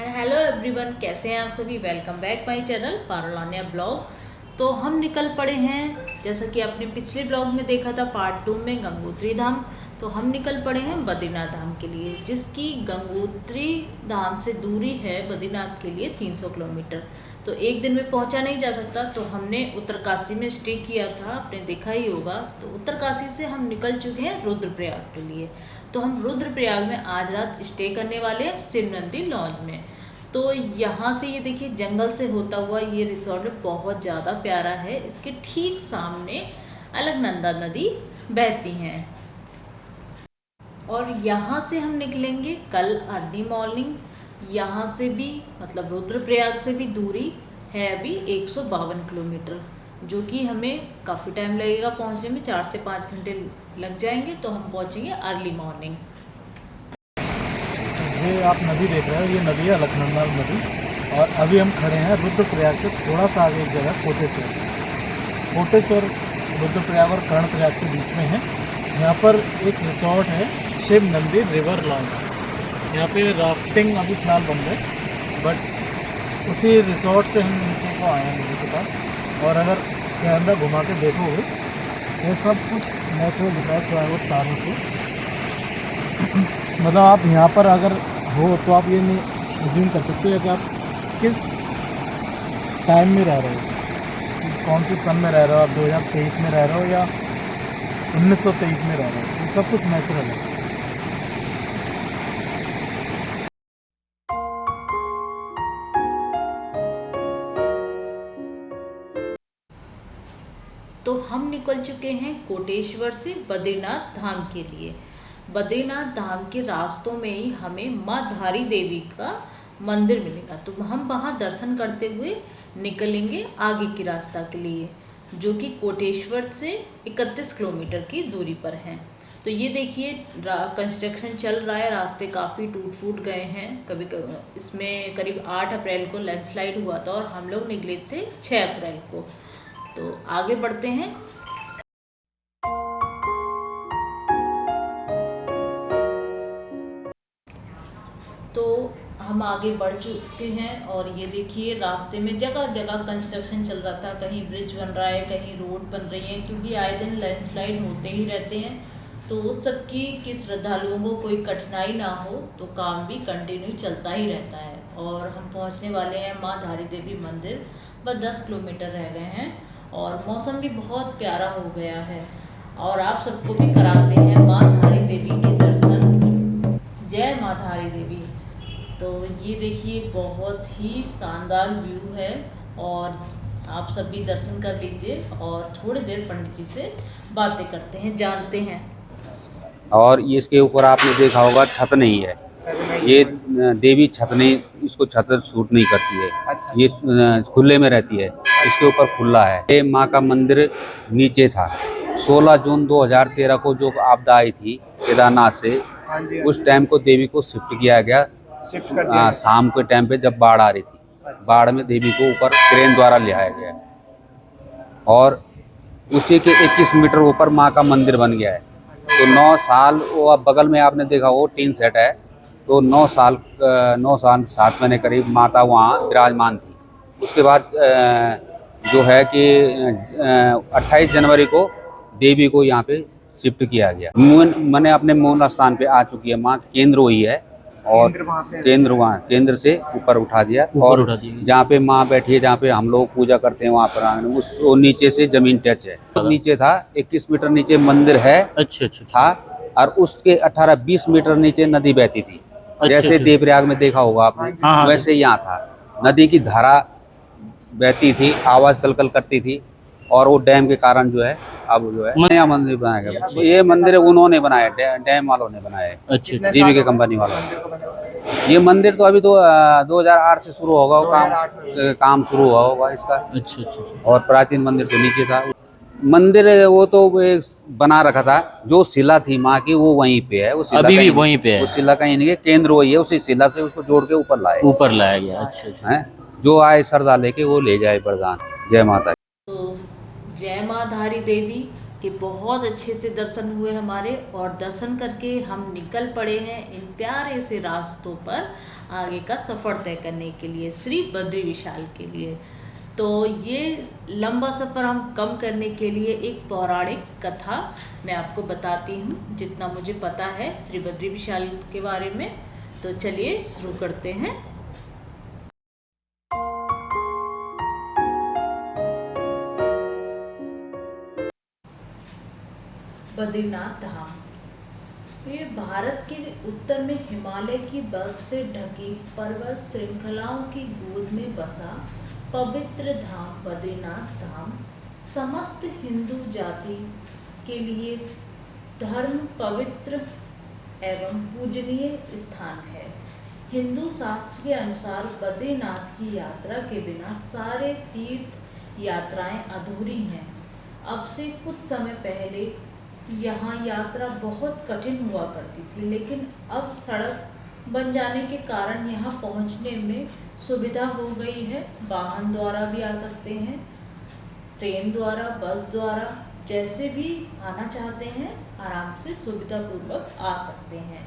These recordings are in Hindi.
एंड हेलो एवरीवन, कैसे हैं आप सभी। Welcome back my channel Parulania blog. तो हम निकल पड़े हैं, जैसा कि आपने पिछले ब्लॉग में देखा था पार्ट 2 में गंगोत्री धाम। तो हम निकल पड़े हैं बद्रीनाथ धाम के लिए, जिसकी गंगोत्री धाम से दूरी है बद्रीनाथ के लिए 300 किलोमीटर। तो एक दिन में पहुंचा नहीं जा सकता, तो हमने उत्तरकाशी में स्टे किया था, आपने देखा ही होगा। तो उत्तरकाशी से हम निकल चुके हैं रुद्रप्रयाग के लिए। तो हम रुद्रप्रयाग में आज रात स्टे करने वाले हैं शिवनंदी लॉज में। तो यहाँ से ये देखिए जंगल से होता हुआ ये रिसोर्ट बहुत ज़्यादा प्यारा है। इसके ठीक सामने अलकनंदा नदी बहती हैं। और यहाँ से हम निकलेंगे कल अर्ली मॉर्निंग। यहाँ से भी मतलब रुद्रप्रयाग से भी दूरी है अभी 152 किलोमीटर, जो कि हमें काफ़ी टाइम लगेगा पहुँचने में, 4 से 5 घंटे लग जाएंगे। तो हम पहुँचेंगे अर्ली मॉर्निंग। ये आप नदी देख रहे हो, ये नदी है अलकनंदा नदी। और अभी हम खड़े हैं रुद्रप्रयाग से थोड़ा सा आगे एक जगह कोटेश्वर रुद्रप्रयाग और कर्णप्रयाग के बीच में है। यहाँ पर एक रिसोर्ट है शिवनंदी रिवर लॉन्च। यहाँ पे राफ्टिंग अभी फिलहाल बंद है, बट उसी रिसोर्ट से हम नीचे को आए हैं नदी के पास। और अगर कैमरा घुमा के देखोगे ये सब कुछ नेचुरल दिखा है, चाहे वो तारों से। मतलब आप यहाँ पर अगर हो तो आप ये नहीं अज्यूम कर सकते हो कि आप किस टाइम में रह रहे हो, कौन से सन में रह रहे हो। आप 2023 में रह रहे हो या 1923 में रह रहे हो, ये सब कुछ नेचुरल है। तो हम निकल चुके हैं कोटेश्वर से बद्रीनाथ धाम के लिए। बद्रीनाथ धाम के रास्तों में ही हमें माँ धारी देवी का मंदिर मिलेगा, तो हम वहाँ दर्शन करते हुए निकलेंगे आगे की रास्ता के लिए, जो कि कोटेश्वर से 31 किलोमीटर की दूरी पर है। तो ये देखिए कंस्ट्रक्शन चल रहा है, रास्ते काफ़ी टूट फूट गए हैं। कभी इसमें करीब 8 अप्रैल को लैंडस्लाइड हुआ था और हम लोग निकले थे 6 अप्रैल को। तो आगे बढ़ते हैं। तो हम आगे बढ़ चुके हैं और ये देखिए रास्ते में जगह जगह कंस्ट्रक्शन चल रहा था। कहीं ब्रिज बन रहा है, कहीं रोड बन रही है, क्योंकि आए दिन लैंडस्लाइड होते ही रहते हैं। तो उस सब की कि श्रद्धालुओं को कोई कठिनाई ना हो, तो काम भी कंटिन्यू चलता ही रहता है। और हम पहुंचने वाले हैं माँ धारी देवी मंदिर, बस 10 किलोमीटर रह गए हैं। और मौसम भी बहुत प्यारा हो गया है, और आप सबको भी कराते हैं माँ धारी देवी के दर्शन। जय माँ धारी देवी। तो ये देखिए बहुत ही शानदार व्यू है, और आप सभी दर्शन कर लीजिए और थोड़ी देर पंडित जी से बातें करते हैं, जानते हैं। और ये इसके ऊपर आपने देखा होगा छत नहीं है, ये देवी छत नहीं, इसको छत सूट नहीं करती है। अच्छा। ये खुले में रहती है, इसके ऊपर खुला है। ये माँ का मंदिर नीचे था। 16 जून 2013 को जो आपदा आई थी केदारनाथ से, उस टाइम को देवी को शिफ्ट किया गया। शाम के टाइम पे जब बाढ़ आ रही थी, बाढ़ में देवी को ऊपर क्रेन द्वारा ले आया गया, और उसी के 21 मीटर ऊपर माँ का मंदिर बन गया है। तो 9 साल वो अब बगल में आपने देखा वो टीन सेट है, तो 9 साल 7 महीने करीब माता वहाँ विराजमान थी। उसके बाद जो है कि 28 जनवरी को देवी को यहाँ पे शिफ्ट किया गया। मैंने अपने मूल स्थान पे आ चुकी है माँ, केंद्र वही है, और केंद्र वहाँ केंद्र से ऊपर उठा दिया। और जहाँ पे माँ बैठी है, जहाँ पे हम लोग पूजा करते हैं, वहाँ पर उस नीचे से जमीन टच है। नीचे था 21 मीटर नीचे मंदिर है। अच्छा था। और उसके 18-20 मीटर नीचे नदी बहती थी। जैसे देवप्रयाग में देखा होगा आपने, वैसे यहाँ था। नदी की धारा बहती थी, आवाज कलकल करती थी, और वो डैम के कारण जो है अब जो है नया मंदिर बनाया गया। ये मंदिर उन्होंने बनाया, डैम वालों ने बनाया। अच्छा। देवी के कंपनी वालों ने। ये मंदिर तो अभी तो 2008 से शुरू होगा काम शुरू हुआ होगा इसका। अच्छा। और प्राचीन मंदिर तो नीचे था। मंदिर वो तो एक बना रखा था, जो शिला थी माँ की वो वहीं पे है। वो शिला अभी भी वहीं पे है, वो शिला कहीं नहीं है, केंद्र वही है। उसी शिला से उसको जोड़ के ऊपर लाया गया। अच्छा। जो आए श्रद्धा लेके वो ले जाए वरदान। जय माता। तो जय माँ धारी देवी के बहुत अच्छे से दर्शन हुए हमारे, और दर्शन करके हम निकल पड़े हैं इन प्यारे से रास्तों पर आगे का सफ़र तय करने के लिए, श्री बद्री विशाल के लिए। तो ये लंबा सफ़र हम कम करने के लिए एक पौराणिक कथा मैं आपको बताती हूँ, जितना मुझे पता है श्री बद्री विशाल के बारे में। तो चलिए शुरू करते हैं। बद्रीनाथ धाम ये भारत के उत्तर में हिमालय की बर्फ से ढकी पर्वत श्रृंखलाओं की गोद में बसा पवित्र धाम बद्रीनाथ धाम समस्त हिंदू जाति के लिए धर्म पवित्र एवं पूजनीय स्थान है। हिंदू शास्त्र के अनुसार बद्रीनाथ की यात्रा के बिना सारे तीर्थ यात्राएं अधूरी हैं। अब से कुछ समय पहले यहाँ यात्रा बहुत कठिन हुआ करती थी, लेकिन अब सड़क बन जाने के कारण यहाँ पहुँचने में सुविधा हो गई है। वाहन द्वारा भी आ सकते हैं, ट्रेन द्वारा, बस द्वारा, जैसे भी आना चाहते हैं आराम से सुविधापूर्वक आ सकते हैं।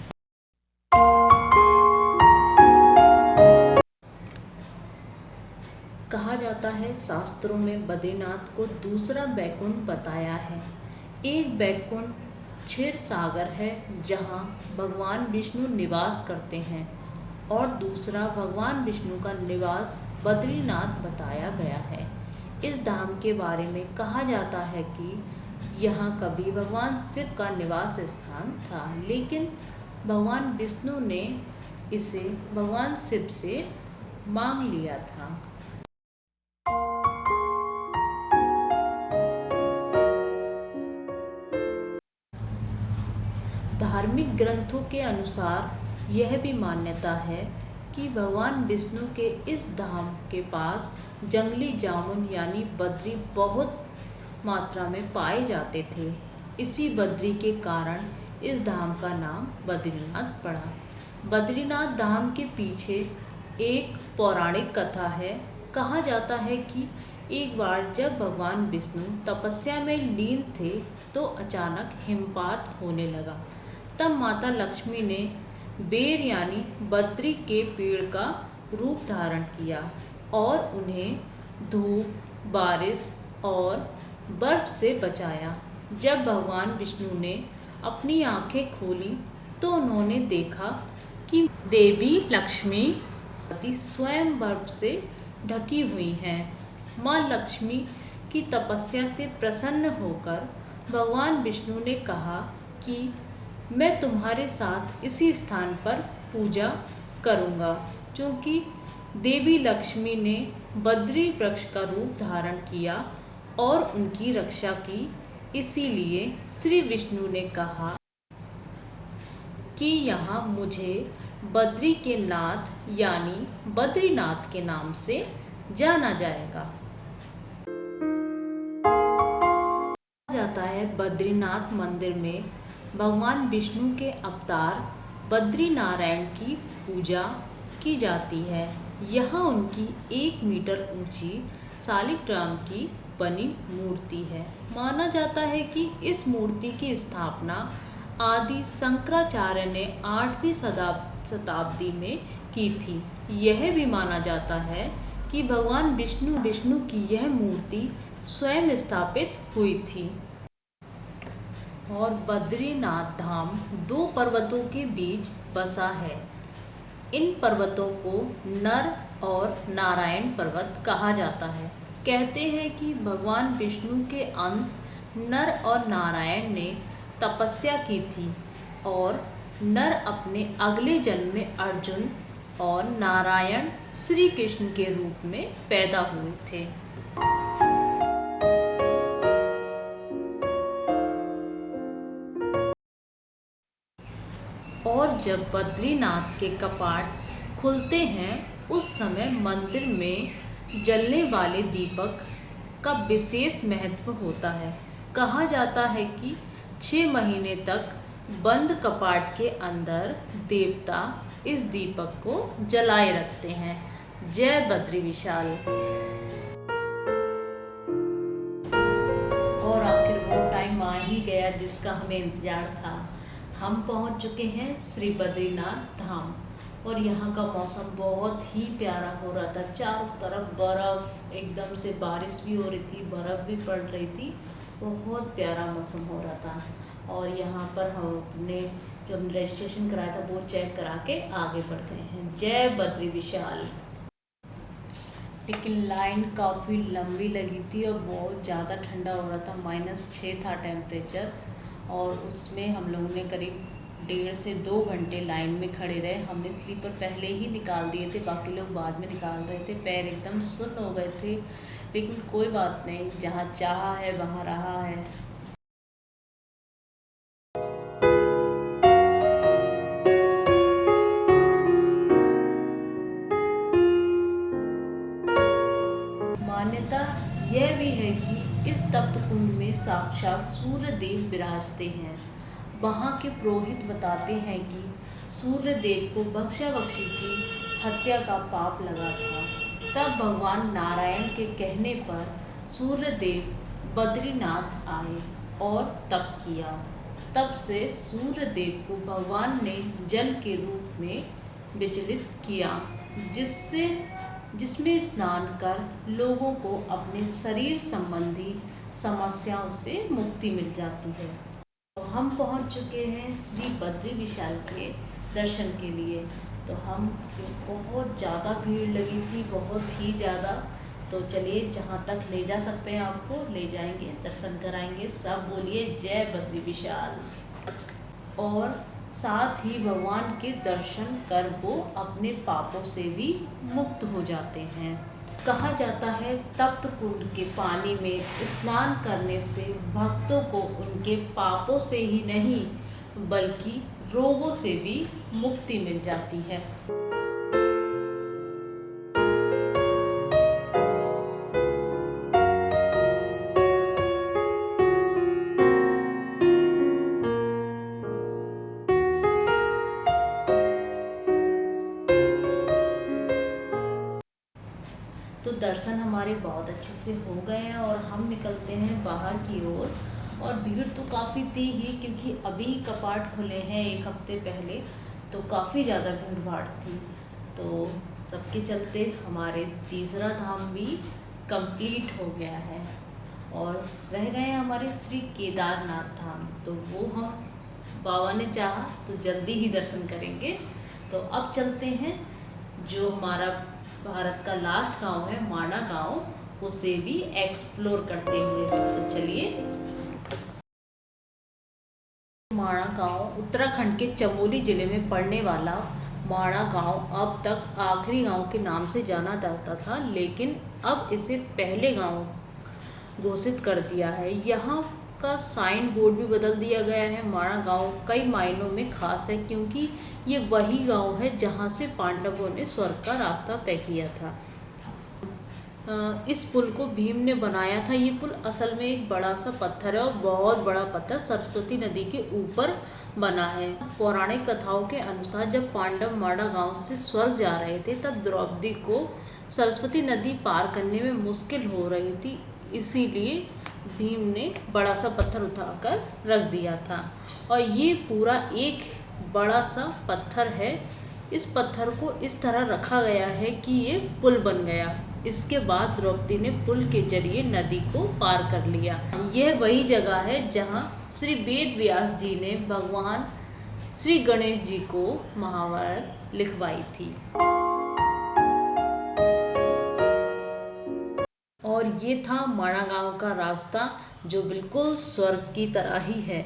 कहा जाता है शास्त्रों में बद्रीनाथ को दूसरा बैकुंठ बताया है। एक बैकुंठ क्षीर सागर है जहाँ भगवान विष्णु निवास करते हैं, और दूसरा भगवान विष्णु का निवास बद्रीनाथ बताया गया है। इस धाम के बारे में कहा जाता है कि यहाँ कभी भगवान शिव का निवास स्थान था, लेकिन भगवान विष्णु ने इसे भगवान शिव से मांग लिया था। धार्मिक ग्रंथों के अनुसार यह भी मान्यता है कि भगवान विष्णु के इस धाम के पास जंगली जामुन यानी बद्री बहुत मात्रा में पाए जाते थे। इसी बद्री के कारण इस धाम का नाम बद्रीनाथ पड़ा। बद्रीनाथ धाम के पीछे एक पौराणिक कथा है। कहा जाता है कि एक बार जब भगवान विष्णु तपस्या में लीन थे तो अचानक हिमपात होने लगा। तब माता लक्ष्मी ने बेर यानी बद्री के पेड़ का रूप धारण किया और उन्हें धूप, बारिश और बर्फ से बचाया। जब भगवान विष्णु ने अपनी आंखें खोली तो उन्होंने देखा कि देवी लक्ष्मी स्वयं बर्फ से ढकी हुई हैं। माँ लक्ष्मी की तपस्या से प्रसन्न होकर भगवान विष्णु ने कहा कि मैं तुम्हारे साथ इसी स्थान पर पूजा करूँगा। क्योंकि देवी लक्ष्मी ने बद्री वृक्ष का रूप धारण किया और उनकी रक्षा की, इसीलिए श्री विष्णु ने कहा कि यहाँ मुझे बद्री के नाथ यानी बद्रीनाथ के नाम से जाना जाएगा। कहा जाता है बद्रीनाथ मंदिर में भगवान विष्णु के अवतार बद्री नारायण की पूजा की जाती है। यहाँ उनकी 1 मीटर ऊंची शालिग्राम की बनी मूर्ति है। माना जाता है कि इस मूर्ति की स्थापना आदि शंकराचार्य ने 8वीं शताब्दी में की थी। यह भी माना जाता है कि भगवान विष्णु की यह मूर्ति स्वयं स्थापित हुई थी। और बद्रीनाथ धाम 2 पर्वतों के बीच बसा है। इन पर्वतों को नर और नारायण पर्वत कहा जाता है। कहते हैं कि भगवान विष्णु के अंश नर और नारायण ने तपस्या की थी और नर अपने अगले जन्म में अर्जुन और नारायण श्री कृष्ण के रूप में पैदा हुए थे। और जब बद्रीनाथ के कपाट खुलते हैं उस समय मंदिर में जलने वाले दीपक का विशेष महत्व होता है। कहा जाता है कि 6 महीने तक बंद कपाट के अंदर देवता इस दीपक को जलाए रखते हैं। जय बद्री विशाल। और आखिर वो टाइम आ ही गया जिसका हमें इंतजार था। हम पहुंच चुके हैं श्री बद्रीनाथ धाम। और यहाँ का मौसम बहुत ही प्यारा हो रहा था। चारों तरफ बर्फ़, एकदम से बारिश भी हो रही थी, बर्फ़ भी पड़ रही थी। बहुत प्यारा मौसम हो रहा था। और यहाँ पर हम अपने जो हमने रजिस्ट्रेशन कराया था वो चेक करा के आगे बढ़ गए हैं। जय बद्री विशाल। लेकिन लाइन काफ़ी लंबी लगी थी और बहुत ज़्यादा ठंडा हो रहा था। -6 था टेम्परेचर। और उसमें हम लोगों ने करीब 1.5 से 2 घंटे लाइन में खड़े रहे। हमने स्लीपर पहले ही निकाल दिए थे, बाकी लोग बाद में निकाल रहे थे। पैर एकदम सुन्न हो गए थे, लेकिन कोई बात नहीं, जहाँ चाहा है वहाँ रहा है। मान्यता यह भी है कि इस तप्त कुंड में साक्षात सूर्य देव विराजते हैं। वहाँ के पुरोहित बताते हैं कि सूर्य देव को बख्शा-बख्शी की हत्या का पाप लगा था। तब भगवान नारायण के कहने पर सूर्य देव बद्रीनाथ आए और तप किया। तब से सूर्य देव को भगवान ने जल के रूप में विचलित किया, जिसमें स्नान कर लोगों को अपने शरीर संबंधी समस्याओं से मुक्ति मिल जाती है। तो हम पहुंच चुके हैं श्री बद्री विशाल के दर्शन के लिए। तो हम बहुत ज़्यादा भीड़ लगी थी, बहुत ही ज़्यादा। तो चलिए, जहाँ तक ले जा सकते हैं आपको ले जाएंगे, दर्शन कराएंगे। सब बोलिए जय बद्री विशाल। और साथ ही भगवान के दर्शन कर वो अपने पापों से भी मुक्त हो जाते हैं। कहा जाता है तप्त कुंड के पानी में स्नान करने से भक्तों को उनके पापों से ही नहीं बल्कि रोगों से भी मुक्ति मिल जाती है। तो दर्शन हमारे बहुत अच्छे से हो गए हैं और हम निकलते हैं बाहर की ओर। और भीड़ तो काफ़ी थी ही, क्योंकि अभी कपाट खुले हैं 1 हफ्ते पहले, तो काफ़ी ज़्यादा भीड़ भाड़ थी। तो सबके चलते हमारे तीसरा धाम भी कंप्लीट हो गया है और रह गए हमारे श्री केदारनाथ धाम। तो वो हम बाबा ने चाहा तो जल्दी ही दर्शन करेंगे। तो अब चलते हैं जो हमारा भारत का लास्ट गांव है माणा गांव, उसे भी एक्सप्लोर करते हुए। तो चलिए, माणा गांव उत्तराखंड के चमोली ज़िले में पड़ने वाला माणा गांव अब तक आखिरी गांव के नाम से जाना जाता था, लेकिन अब इसे पहले गांव घोषित कर दिया है। यहाँ का साइन बोर्ड भी बदल दिया गया है। माणा गांव कई मायनों में खास है, क्योंकि ये वही गांव है जहाँ से पांडवों ने स्वर्ग का रास्ता तय किया था। इस पुल को भीम ने बनाया था। ये पुल असल में एक बड़ा सा पत्थर है और बहुत बड़ा पत्थर सरस्वती नदी के ऊपर बना है। पौराणिक कथाओं के अनुसार जब पांडव माणा गांव से स्वर्ग जा रहे थे, तब द्रौपदी को सरस्वती नदी पार करने में मुश्किल हो रही थी, इसीलिए भीम ने बड़ा सा पत्थर उठाकर रख दिया था। और ये पूरा एक बड़ा सा पत्थर है। इस पत्थर को इस तरह रखा गया है कि ये पुल बन गया। इसके बाद द्रौपदी ने पुल के जरिए नदी को पार कर लिया। यह वही जगह है जहाँ श्री वेद व्यास जी ने भगवान श्री गणेश जी को महाभारत लिखवाई थी। और ये था माणा गांव का रास्ता, जो बिल्कुल स्वर्ग की तरह ही है।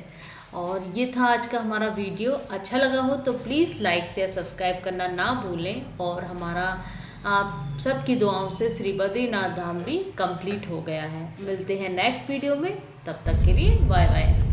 और ये था आज का हमारा वीडियो। अच्छा लगा हो तो प्लीज़ लाइक शेयर सब्सक्राइब करना ना भूलें। और हमारा आप सबकी दुआओं से श्री बद्रीनाथ धाम भी कंप्लीट हो गया है। मिलते हैं नेक्स्ट वीडियो में, तब तक के लिए बाय बाय।